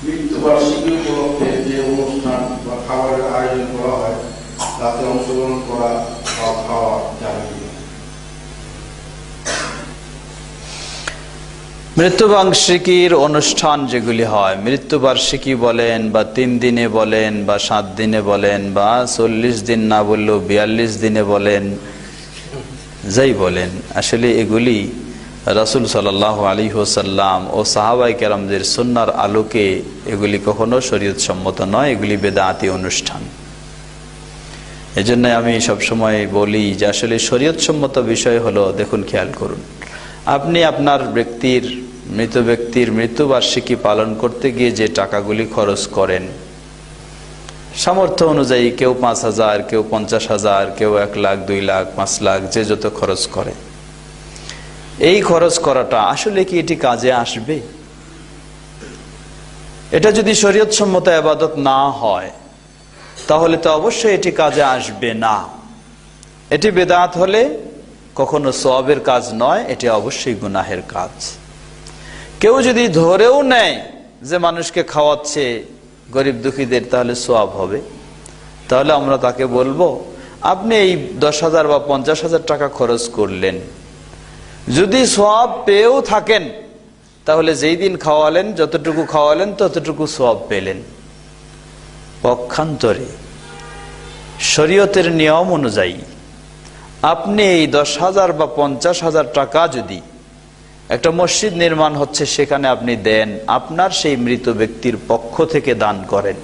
মৃত্যুবার্ষিকী উপলক্ষে যে অনুষ্ঠান বা খাবারের আয়োজন করা হয় তাতে অংশগ্রহণ করা বা খাওয়া যাবে কিনা? মৃত্যুবার্ষিকীর অনুষ্ঠান যেগুলি হয়, মৃত্যুবার্ষিকী বলেন বা 3 দিনে বলেন বা 7 দিনে বলেন বা 40 দিন না বললেও 42 দিনে বলেন, যাই বলেন, আসলে এগুলি রাসূল সাল্লাল্লাহু আলাইহি ওয়াসাল্লাম ও সাহাবায়ে কেরামদের সুন্নাহর আলোকে এগুলি কখনো শরীয়ত সম্মত নয়, এগুলি বেদাতি অনুষ্ঠান। এজন্য আমি সবসময় বলি যে আসলে শরীয়ত সম্মত বিষয় হলো, দেখুন খেয়াল করুন, আপনি আপনার মৃত ব্যক্তির মৃত্যুবার্ষিকী পালন করতে গিয়ে যে টাকাগুলি খরচ করেন, সামর্থ্য অনুযায়ী কেউ 5,000, কেউ 50,000, কেউ 1 লাখ, 2 লাখ, 5 লাখ, যে যত খরচ করে, এই খরচ করাটা আসলে কি এটি কাজে আসবে? এটা যদি শরীয়ত সম্মত ইবাদত না হয় তাহলে তো অবশ্যই এটি কাজে আসবে না। এটি বেদাত হলে কখনো সওয়াবের কাজ নয়, এটি অবশ্যই গুনাহের কাজ। কেউ যদি ধরেও নেয় যে মানুষকে খাওয়াচ্ছে গরিব দুঃখীদের, তাহলে সওয়াব হবে, তাহলে আমরা তাকে বলবো, আপনি এই 10,000 বা 50,000 টাকা খরচ করলেন, যদি সওয়াব পেয়েও থাকেন তাহলে যেই দিন খাওয়ালেন, যতটুকু খাওয়ালেন ততটুকু সওয়াব পেলেন। পক্ষান্তরে শরীয়তের নিয়ম অনুযায়ী আপনি এই 10,000 বা 50,000 টাকা যদি একটা মসজিদ নির্মাণ হচ্ছে সেখানে আপনি দেন, আপনার সেই মৃত ব্যক্তির পক্ষ থেকে দান করেন,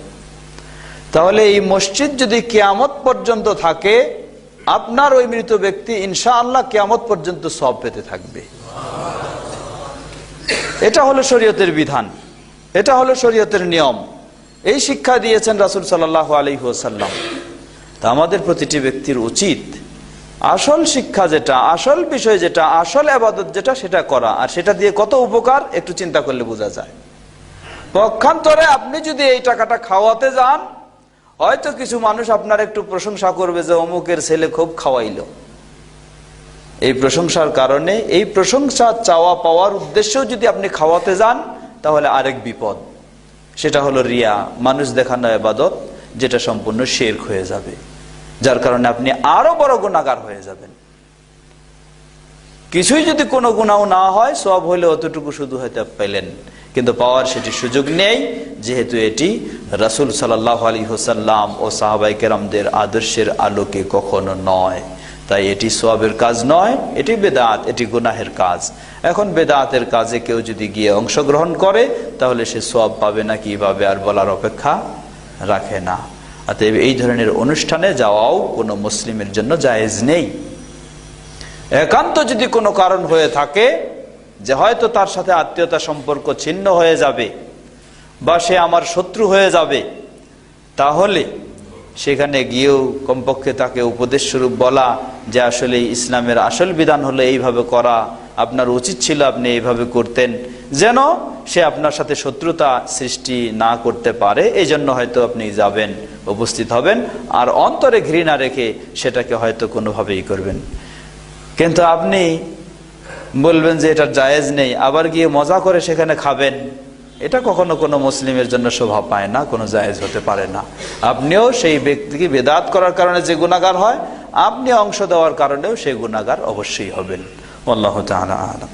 তাহলে এই মসজিদ যদি কিয়ামত পর্যন্ত থাকে, আপনার ওই মৃত ব্যক্তি ইনশাআল্লাহ কিয়ামত পর্যন্ত সওয়াব পেতে থাকবে। এটা হলো শরীয়তের বিধান, এটা হলো শরীয়তের নিয়ম। এই শিক্ষা দিয়েছেন রাসূল সাল্লাল্লাহু আলাইহি ওয়াসাল্লাম। তা আমাদের প্রতিটি ব্যক্তির উচিত আসল শিক্ষা যেটা, আসল বিষয় যেটা, আসল ইবাদত যেটা, সেটা করা। আর সেটা দিয়ে কত উপকার একটু চিন্তা করলে বোঝা যায়। পক্ষান্তরে আপনি যদি এই টাকাটা খাওয়াতে যান, হয়তো কিছু মানুষ আপনার একটু প্রশংসা করবে যে অমুকের ছেলে খুব খাওয়াইলো। এই প্রশংসার কারণে, এই প্রশংসা চাওয়া পাওয়ার উদ্দেশ্যেও যদি আপনি খাওয়াতে যান, তাহলে আরেক বিপদ, সেটা হলো রিয়া, মানুষ দেখানো ইবাদত, যেটা সম্পূর্ণ শিরক হয়ে যাবে, যার কারণে আপনি আরো বড় গুনাহগার হয়ে যাবেন। কিছুই যদি কোনো গুনাহ না হয়, সওয়াব হইলে অতটুকু শুধু হয়তো পেলেন, কিন্তু পাওয়ার সেটি সুযোগ নেই, যেহেতু এটি রাসূল সাল্লাল্লাহু আলাইহি ওয়াসাল্লাম ও সাহাবায়ে কেরামদের আদর্শের আলোকে কখনো নয়। তাই এটি সওয়াবের কাজ নয়, এটি বেদাত, এটি গুনাহের কাজ। এখন বেদাতের কাজে কেউ যদি গিয়ে অংশগ্রহণ করে, তাহলে সে সওয়াব পাবে না কিভাবে, আর বলার অপেক্ষা রাখে না। অতএব এই ধরনের অনুষ্ঠানে যাওয়াও কোনো মুসলিমের জন্য জায়েজ নেই। একান্ত যদি কোনো কারণ হয়ে থাকে যে হয়তো তার সাথে আত্মীয়তা সম্পর্ক ছিন্ন হয়ে যাবে বা সে আমার শত্রু হয়ে যাবে, তাহলে সেখানে গিয়েও কমপক্ষে তাকে উপদেশ স্বরূপ বলা যে আসলে ইসলামের আসল বিধান হলো এইভাবে করা, আপনার উচিত ছিল আপনি এইভাবে করতেন, যেন সে আপনার সাথে শত্রুতা সৃষ্টি না করতে পারে। এই জন্য হয়তো আপনি যাবেন, উপস্থিত হবেন, আর অন্তরে ঘৃণা রেখে সেটাকে হয়তো কোনোভাবেই করবেন। কিন্তু আপনি বলবেন যে এটা জায়েজ নেই, আবার গিয়ে মজা করে সেখানে খাবেন, এটা কখনো কোনো মুসলিমের জন্য শোভা পায় না, কোনো জায়েজ হতে পারে না। আপনিও সেই ব্যক্তিকে বেদাত করার কারণে যে গুনাহগার হয়, আপনি অংশ দেওয়ার কারণেও সেই গুনাহগার অবশ্যই হবেন। আল্লাহু তাআলা আ'লাম।